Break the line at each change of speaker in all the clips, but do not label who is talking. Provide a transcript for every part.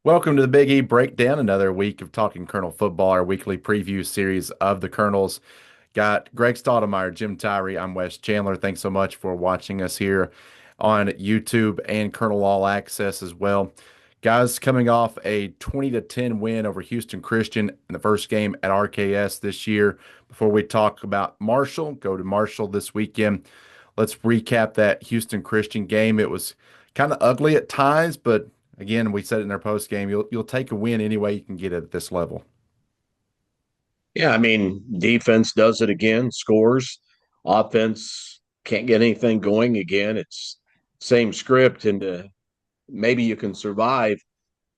Welcome to the Big E Breakdown, another week of talking Colonel football, our weekly preview series of the Colonels. Got Greg Stoudemire, Jim Tyree, I'm Wes Chandler. Thanks so much for watching us here on YouTube and Colonel All Access as well. Guys, coming off a 20-10 win over Houston Christian in the first game at RKS this year. Before we talk about Marshall, go to Marshall this weekend. Let's recap that Houston Christian game. It was kind of ugly at times, but again, we said it in our post game. You'll take a win any way you can get it at this level.
Yeah, I mean, defense does it again, scores. Offense can't get anything going again. It's same script, and maybe you can survive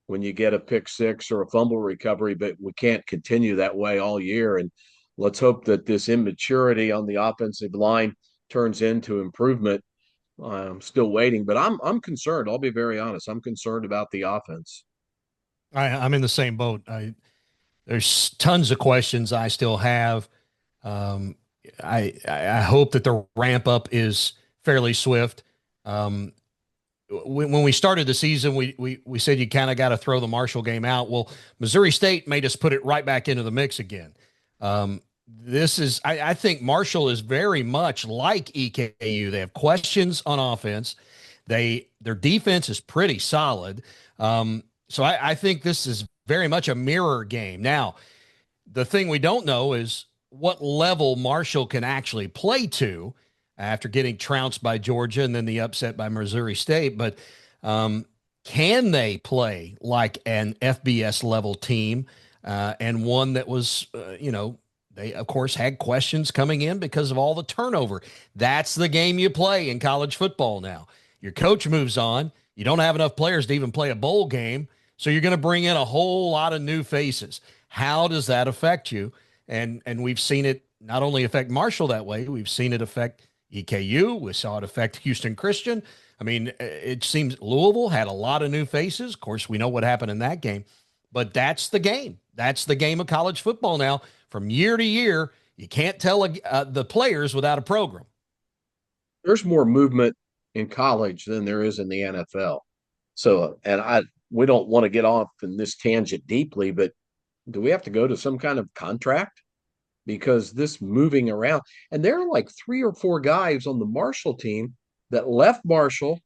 when you get a pick six or a fumble recovery, but we can't continue that way all year. And let's hope that this immaturity on the offensive line turns into improvement. I'm still waiting, but I'm concerned. I'll be very honest. I'm concerned about the offense.
I'm in the same boat. There's tons of questions I still have. Um, I hope that the ramp up is fairly swift. Um, when we started the season, we said you kind of got to throw the Marshall game out. Well, Missouri State made us put it right back into the mix again. I think Marshall is very much like EKU. They have questions on offense. Their defense is pretty solid. So I think this is very much a mirror game. Now, the thing we don't know is what level Marshall can actually play to after getting trounced by Georgia and then the upset by Missouri State. But can they play like an FBS level team and one that was, they, of course, had questions coming in because of all the turnover. That's the game you play in college football now. Your coach moves on. You don't have enough players to even play a bowl game. So you're going to bring in a whole lot of new faces. How does that affect you? And we've seen it not only affect Marshall that way, we've seen it affect EKU. We saw it affect Houston Christian. I mean, it seems Louisville had a lot of new faces. Of course, we know what happened in that game. But that's the game. That's the game of college football now. From year to year, you can't tell the players without a program.
There's more movement in college than there is in the NFL. So, we don't want to get off in this tangent deeply, but do we have to go to some kind of contract? Because this moving around, and there are like three or four guys on the Marshall team that left Marshall,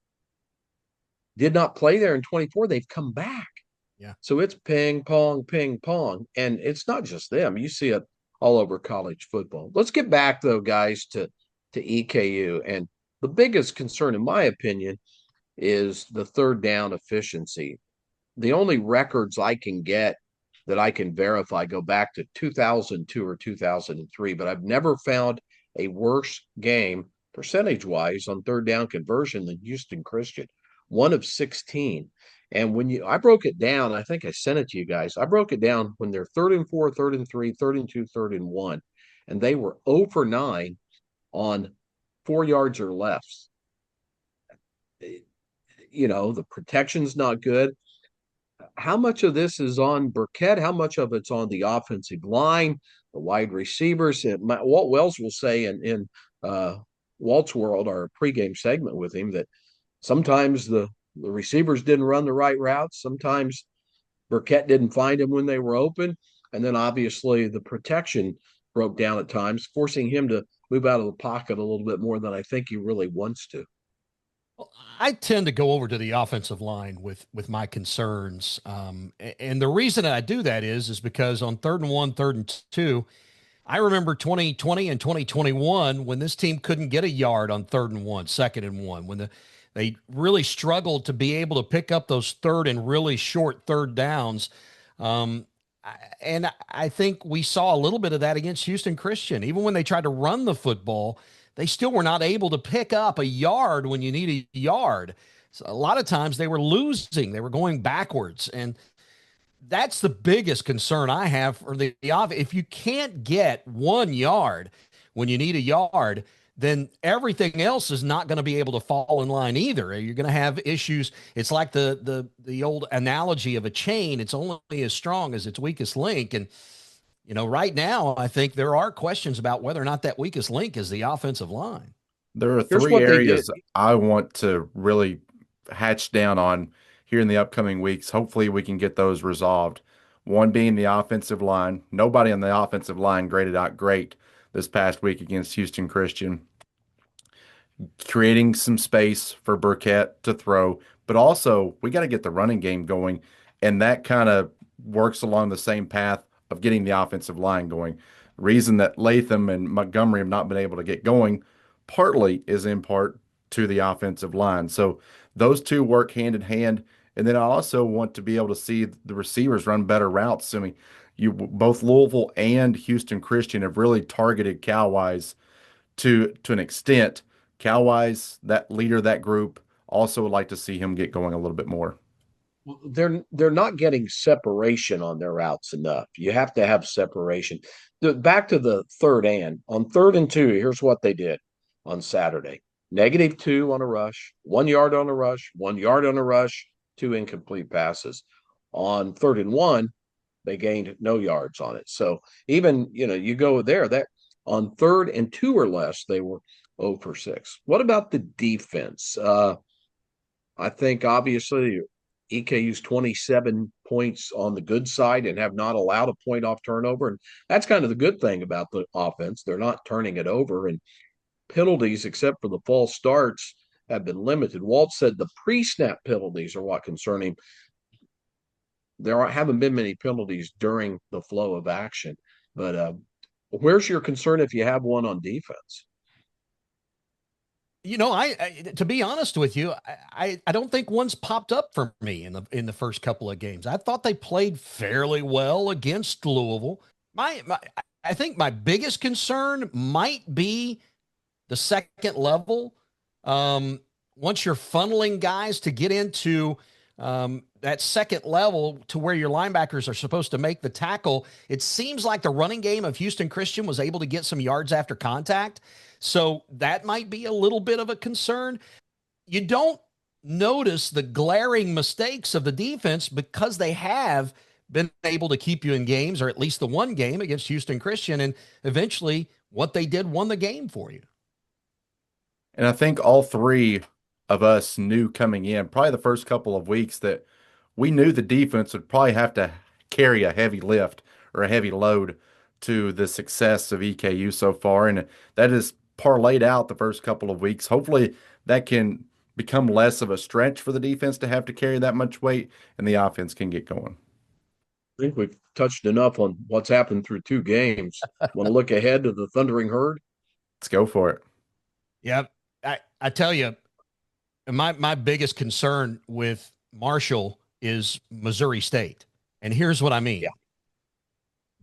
did not play there in 24. They've come back.
Yeah.
So it's ping pong, ping pong. And it's not just them. You see it all over college football. Let's get back though, guys, to EKU. And the biggest concern, in my opinion, is the third down efficiency. The only records I can get that I can verify go back to 2002 or 2003, but I've never found a worse game percentage wise on third down conversion than Houston Christian, one of 16. And I broke it down, I think I sent it to you guys. I broke it down when they're third and four, third and three, third and two, third and one, and they were 0 for 9 on 4 yards or less. The protection's not good. How much of this is on Burkett? How much of it's on the offensive line, the wide receivers? Walt Wells will say in Walt's World, our pregame segment with him, that sometimes the receivers didn't run the right routes. Sometimes Burkett didn't find them when they were open. And then obviously the protection broke down at times, forcing him to move out of the pocket a little bit more than I think he really wants to.
Well, I tend to go over to the offensive line with my concerns, and the reason I do that is because on third and one, third and two, I remember 2020 and 2021 when this team couldn't get a yard on third and one, second and one, when they really struggled to be able to pick up those third and really short third downs. And I think we saw a little bit of that against Houston Christian. Even when they tried to run the football, they still were not able to pick up a yard when you need a yard. So a lot of times they were losing, they were going backwards. And that's the biggest concern I have for the if you can't get 1 yard when you need a yard, then everything else is not going to be able to fall in line either. You're going to have issues. It's like the old analogy of a chain. It's only as strong as its weakest link. And right now, I think there are questions about whether or not that weakest link is the offensive line.
There are
Here's
three
what they did.
areas I want to really hatch down on here in the upcoming weeks. Hopefully, we can get those resolved. One being the offensive line. Nobody on the offensive line graded out great this past week against Houston Christian, creating some space for Burkett to throw, but also we got to get the running game going, and that kind of works along the same path of getting the offensive line going. The reason that Latham and Montgomery have not been able to get going partly is in part to the offensive line. So those two work hand in hand. And then I also want to be able to see the receivers run better routes. I mean, you both Louisville and Houston Christian have really targeted Cowwise to an extent. Cowwise, that leader of that group, also would like to see him get going a little bit more.
They're not getting separation on their routes enough. You have to have separation. Back to the third and on 3rd and 2, here's what they did on Saturday. -2 on a rush, 1 yard on a rush, 1 yard on a rush, 2 incomplete passes. On 3rd and 1, they gained no yards on it. So even, you go there, that on 3rd and 2 or less, they were 0 for 6. What about the defense? I think obviously EKU's 27 points on the good side and have not allowed a point off turnover. And that's kind of the good thing about the offense. They're not turning it over. And penalties, except for the false starts, have been limited. Walt said the pre-snap penalties are what concern him. There haven't been many penalties during the flow of action. But where's your concern if you have one on defense?
To be honest with you, I don't think one's popped up for me in the first couple of games. I thought they played fairly well against Louisville. I think my biggest concern might be the second level. Once you're funneling guys to get into that second level to where your linebackers are supposed to make the tackle, it seems like the running game of Houston Christian was able to get some yards after contact. So that might be a little bit of a concern. You don't notice the glaring mistakes of the defense because they have been able to keep you in games, or at least the one game against Houston Christian. And eventually what they did won the game for you.
And I think all three of us knew coming in, probably the first couple of weeks, that we knew the defense would probably have to carry a heavy lift or a heavy load to the success of EKU so far. And that is parlayed out the first couple of weeks. Hopefully that can become less of a stretch for the defense to have to carry that much weight and the offense can get going.
I think we've touched enough on what's happened through 2 games. Want to look ahead to the Thundering Herd?
Let's go for it.
Yeah. I tell you, my biggest concern with Marshall is Missouri State. And here's what I mean.
Yeah.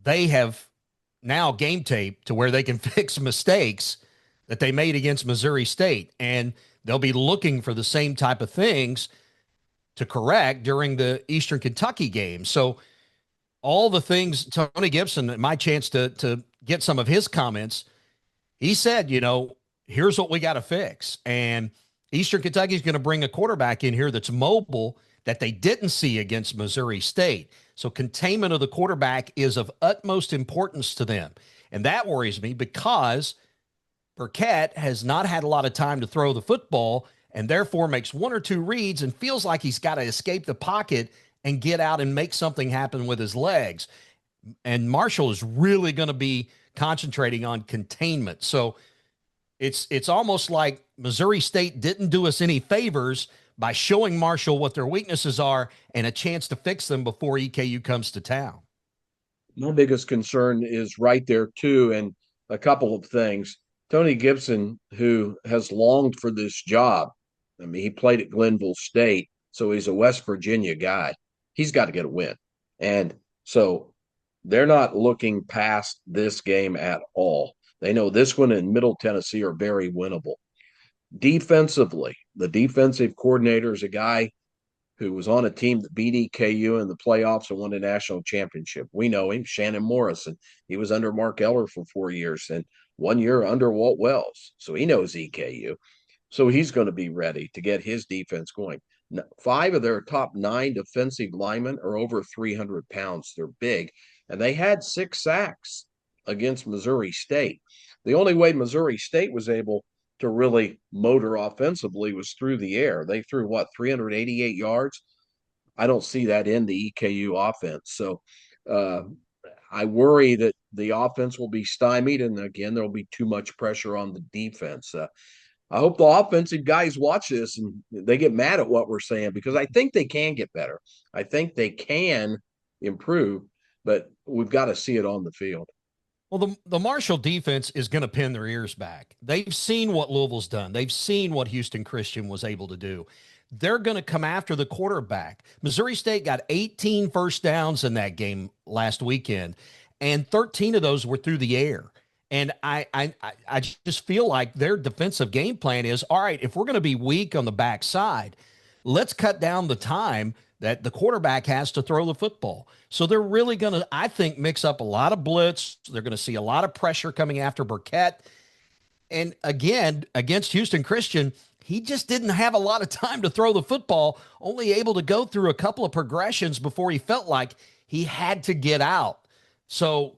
They have now game tape to where they can fix mistakes that they made against Missouri State. And they'll be looking for the same type of things to correct during the Eastern Kentucky game. So all the things, Tony Gibson, my chance to get some of his comments, he said, here's what we got to fix. And Eastern Kentucky is going to bring a quarterback in here that's mobile that they didn't see against Missouri State. So containment of the quarterback is of utmost importance to them. And that worries me because Burkett has not had a lot of time to throw the football and therefore makes 1 or 2 reads and feels like he's got to escape the pocket and get out and make something happen with his legs. And Marshall is really going to be concentrating on containment. So it's almost like Missouri State didn't do us any favors by showing Marshall what their weaknesses are and a chance to fix them before EKU comes to town.
My biggest concern is right there too, and a couple of things. Tony Gibson, who has longed for this job, I mean, he played at Glenville State, so he's a West Virginia guy. He's got to get a win. And so they're not looking past this game at all. They know this one and Middle Tennessee are very winnable. Defensively, the defensive coordinator is a guy who was on a team that beat EKU in the playoffs and won a national championship. We know him, Shannon Morrison. He was under Mark Eller for 4 years and 1 year under Walt Wells. So he knows EKU. So he's going to be ready to get his defense going. 5 of their top 9 defensive linemen are over 300 pounds. They're big. And they had 6 sacks against Missouri State. The only way Missouri State was able to really motor offensively was through the air. They threw 388 yards. I don't see that in the EKU offense. So uh, I worry that the offense will be stymied, and again, there will be too much pressure on the defense. I hope the offensive guys watch this and they get mad at what we're saying, because I think they can get better. I think they can improve, but we've got to see it on the field.
Well, the Marshall defense is going to pin their ears back. They've seen what Louisville's done. They've seen what Houston Christian was able to do. They're going to come after the quarterback. Missouri State got 18 first downs in that game last weekend, and 13 of those were through the air. And I just feel like their defensive game plan is, all right, if we're going to be weak on the backside, let's cut down the time that the quarterback has to throw the football. So they're really going to, I think, mix up a lot of blitz. They're going to see a lot of pressure coming after Burkett. And again, against Houston Christian, he just didn't have a lot of time to throw the football, only able to go through a couple of progressions before he felt like he had to get out. So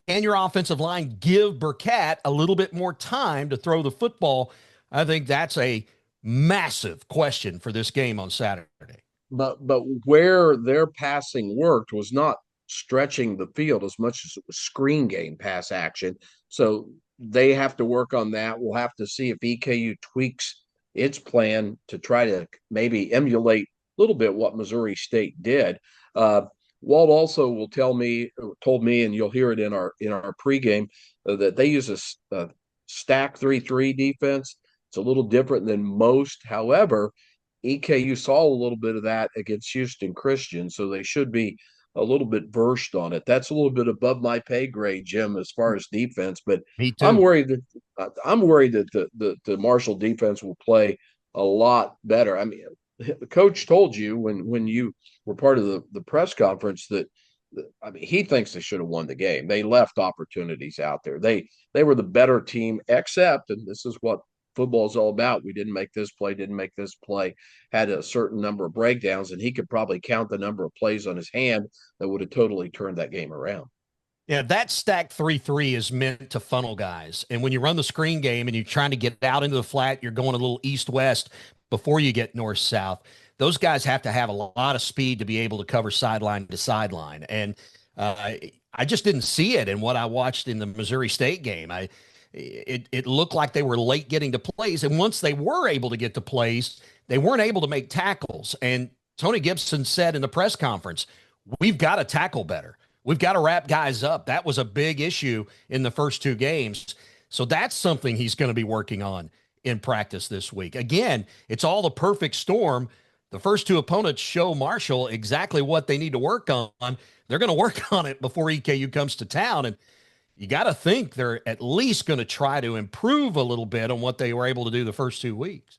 can your offensive line give Burkett a little bit more time to throw the football? I think that's a massive question for this game on Saturday.
But where their passing worked was not stretching the field as much as it was screen game pass action. So they have to work on that. We'll have to see if EKU tweaks its plan to try to maybe emulate a little bit what Missouri State did. Walt also will told me, and you'll hear it in our pregame, that they use a stack 3-3 defense. It's a little different than most. However, EKU saw a little bit of that against Houston Christian, so they should be a little bit versed on it. That's a little bit above my pay grade, Jim, as far as defense. But
Me
I'm
too.
worried that the Marshall defense will play a lot better. I mean, the coach told you when you were part of the press conference that I mean, he thinks they should have won the game. They left opportunities out there. They were the better team, except, and this is what football is all about. We didn't make this play, didn't make this play, had a certain number of breakdowns, and he could probably count the number of plays on his hand that would have totally turned that game around.
Yeah, that stack 3-3 is meant to funnel guys. And when you run the screen game and you're trying to get out into the flat, you're going a little east-west before you get north-south. Those guys have to have a lot of speed to be able to cover sideline to sideline. And I just didn't see it in what I watched in the Missouri State game. It looked like they were late getting to plays. And once they were able to get to plays, they weren't able to make tackles. And Tony Gibson said in the press conference, we've got to tackle better. We've got to wrap guys up. That was a big issue in the first two games. So that's something he's going to be working on in practice this week. Again, it's all the perfect storm. The first two opponents show Marshall exactly what they need to work on. They're going to work on it before EKU comes to town. And you got to think they're at least going to try to improve a little bit on what they were able to do the first 2 weeks.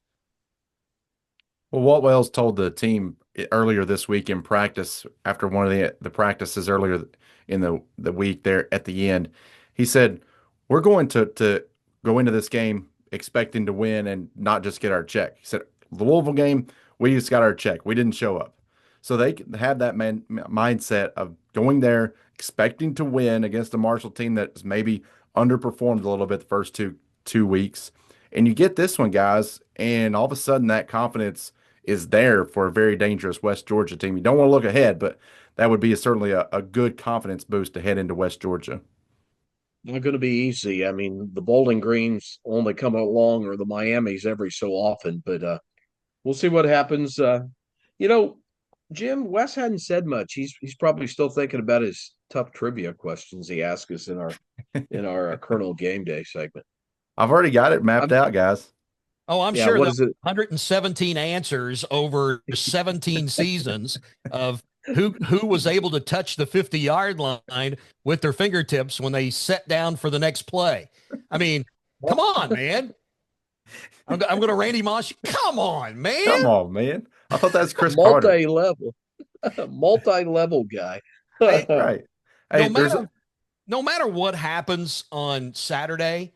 Well, Walt Wells told the team earlier this week in practice, after one of the practices earlier in the week there at the end, he said, we're going to go into this game expecting to win and not just get our check. He said, the Louisville game, we just got our check. We didn't show up. So they have that mindset of going there expecting to win against a Marshall team that's maybe underperformed a little bit the first two weeks. And you get this one, guys, and all of a sudden that confidence is there for a very dangerous West Georgia team. You don't want to look ahead, but that would be certainly a good confidence boost to head into West Georgia.
Not going to be easy. I mean, the Bowling Greens only come along, or the Miamis every so often, but we'll see what happens. You know, Jim, Wes hadn't said much. He's probably still thinking about his tough trivia questions he asked us in our Colonel Game Day segment.
I've already got it mapped out, guys.
Oh, I'm
Yeah,
sure
what
the
is it?
117 answers over 17 seasons of who was able to touch the 50-yard line with their fingertips when they set down for the next play. I mean, come on, man. I'm going to Randy Moss. Come on, man.
Come on, man. I thought that's Chris Carter.
Multi-level, multi-level guy.
Right. Hey,
no matter what happens on Saturday,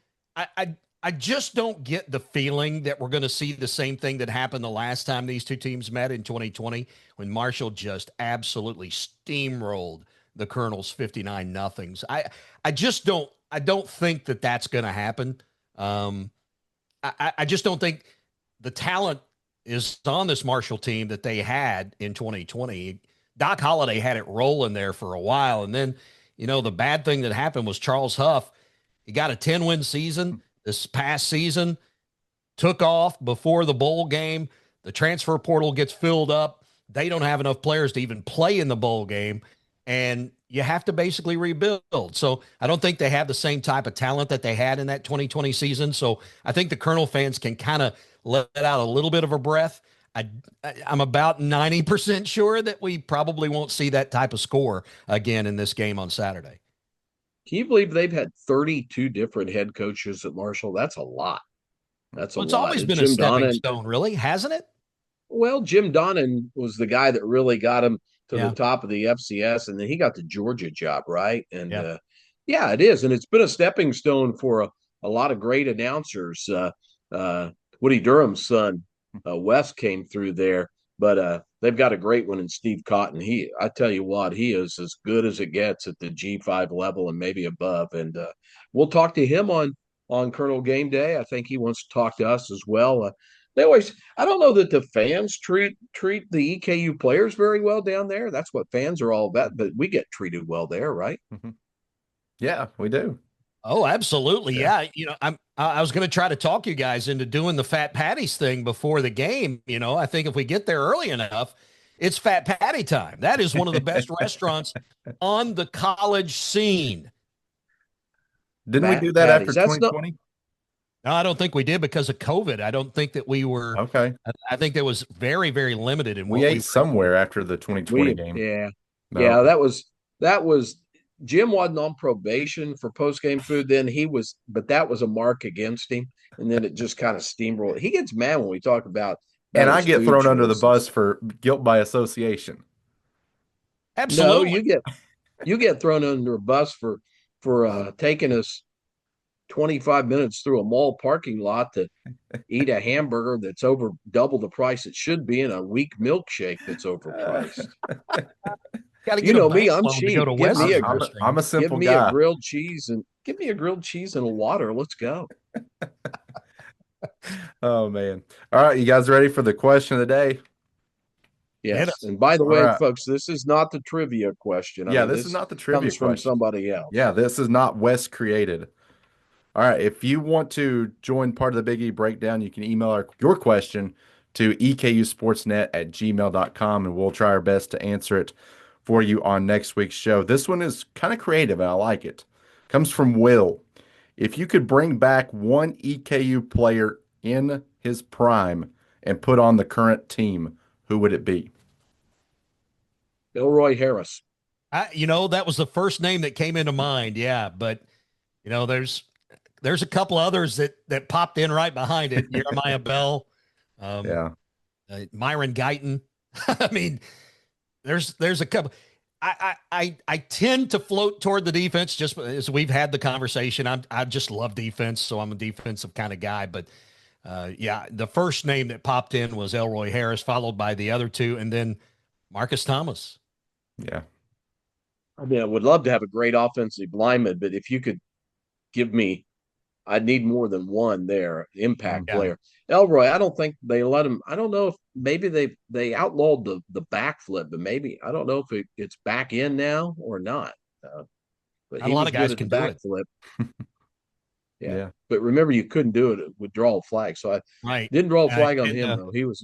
I just don't get the feeling that we're going to see the same thing that happened the last time these two teams met in 2020, when Marshall just absolutely steamrolled the Colonels 59-0. I don't think that's going to happen. I just don't think the talent is on this Marshall team that they had in 2020. Doc Holliday had it rolling there for a while. And then, the bad thing that happened was Charles Huff, he got a 10-win season this past season, took off before the bowl game. The transfer portal gets filled up. They don't have enough players to even play in the bowl game. And you have to basically rebuild. So I don't think they have the same type of talent that they had in that 2020 season. So I think the Colonel fans can kind of let out a little bit of a breath. I'm about 90% sure that we probably won't see that type of score again in this game on Saturday.
Can you believe they've had 32 different head coaches at Marshall? That's a lot. That's a
Well, it's
lot.
always
And
been a
Jim
stepping
Donnan,
stone, really, hasn't it?
well, Jim Donnan was the guy that really got him to the
Yeah.
top of the FCS, and then he got the Georgia job, right? And
Yeah.
yeah, it is, and it's been a stepping stone for a lot of great announcers. Woody Durham's son, Wes, came through there, but they've got a great one in Steve Cotton. I tell you what, he is as good as it gets at the G5 level and maybe above. And we'll talk to him on Colonel Game Day. I think he wants to talk to us as well. They always, I don't know that the fans treat the EKU players very well down there. That's what fans are all about, but we get treated well there, right?
Yeah, we do.
Oh, absolutely. Yeah. I was going to try to talk you guys into doing the Fat Patties thing before the game. I think if we get there early enough, it's Fat Patty time. That is one of the best restaurants on the college scene.
Didn't we
Fat
do that after
Patties. That's not
2020?
No, I don't think we did because of COVID. I don't think that we were.
Okay.
I think that was very, very limited in
We
what
ate
we
somewhere after the 2020
we
game.
yeah.
No.
Yeah, that was Jim wasn't on probation for post game food then. He was, but that was a mark against him. And then it just kind of steamrolled. He gets mad when we talk
And
about
I
his
get
food
thrown under the
choices.
bus for guilt by association.
No,
absolutely.
you get thrown under a bus for taking us 25 minutes through a mall parking lot to eat a hamburger that's over double the price it should be and a weak milkshake that's overpriced.
Got to
You
get a
know me,
bank
I'm
loan to go
cheap.
to West's
I'm
restaurant.
a simple guy.
Give me a grilled cheese and a water. Let's go.
Oh man. All right, you guys ready for the question of the day?
Yes. And by the
All
way,
right.
folks, this is not the trivia question. I
Yeah,
mean,
this is
this
not the trivia
comes from
question.
somebody else.
Yeah, this is not West created. All right, if you want to join part of the Big E breakdown, you can email your question to ekusportsnet@gmail.com, and we'll try our best to answer it for you on next week's show. This one is kind of creative, and I like it. Comes from Will. If you could bring back one EKU player in his prime and put on the current team, who would it be?
Elroy Harris.
That was the first name that came into mind. Yeah, but there's a couple others that popped in right behind it. Jeremiah Bell,
Yeah.
Myron Guyton. I mean, there's a couple. I tend to float toward the defense just as we've had the conversation. I just love defense, so I'm a defensive kind of guy. But yeah, the first name that popped in was Elroy Harris, followed by the other two, and then Marcus Thomas.
Yeah.
I mean, I would love to have a great offensive lineman, but if you could give me, I'd need more than one there, impact player. Elroy, I don't think they let him. I don't know if maybe they outlawed the backflip, but maybe I don't know if it's back in now or not. But
Not a lot of guys can do it.
backflip.
Yeah.
But remember, you couldn't do it with draw a flag. So I didn't draw a flag on him though. He was.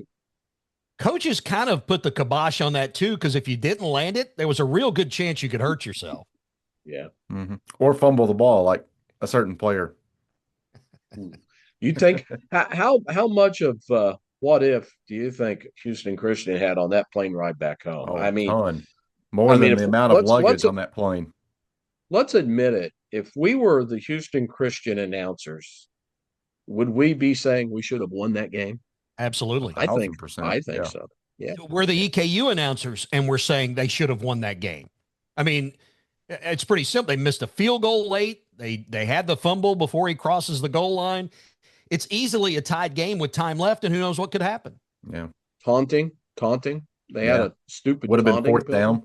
Coaches kind of put the kibosh on that too, because if you didn't land it, there was a real good chance you could hurt yourself.
Yeah.
Mm-hmm. Or fumble the ball like a certain player.
You think how much of what if do you think Houston Christian had on that plane ride back home?
Oh,
I mean,
ton. More than the amount of luggage on that plane.
Let's admit it. If we were the Houston Christian announcers, would we be saying we should have won that game?
Absolutely.
I think
1,000%.
so. Yeah.
We're the EKU announcers, and we're saying they should have won that game. I mean, it's pretty simple. They missed a field goal late. They had the fumble before he crosses the goal line. It's easily a tied game with time left, and who knows what could happen.
Yeah.
Taunting. They had a stupid
would have been fourth
penalty.
down.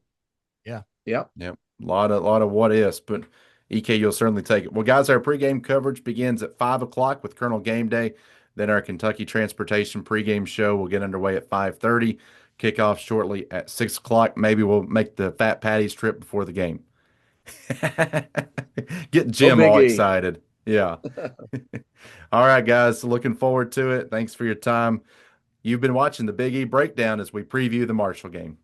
Yeah.
Yeah.
Yeah. A lot of what ifs, but EKU will certainly take it. Well, guys, our pregame coverage begins at 5 o'clock with Colonel Game Day. Then our Kentucky Transportation pregame show will get underway at 5:30. Kickoff shortly at 6 o'clock. Maybe we'll make the Fat Patties trip before the game. Get
Go
Jim
Big
all
E.
excited. Yeah. All right, guys. Looking forward to it. Thanks for your time. You've been watching the Big E Breakdown as we preview the Marshall game.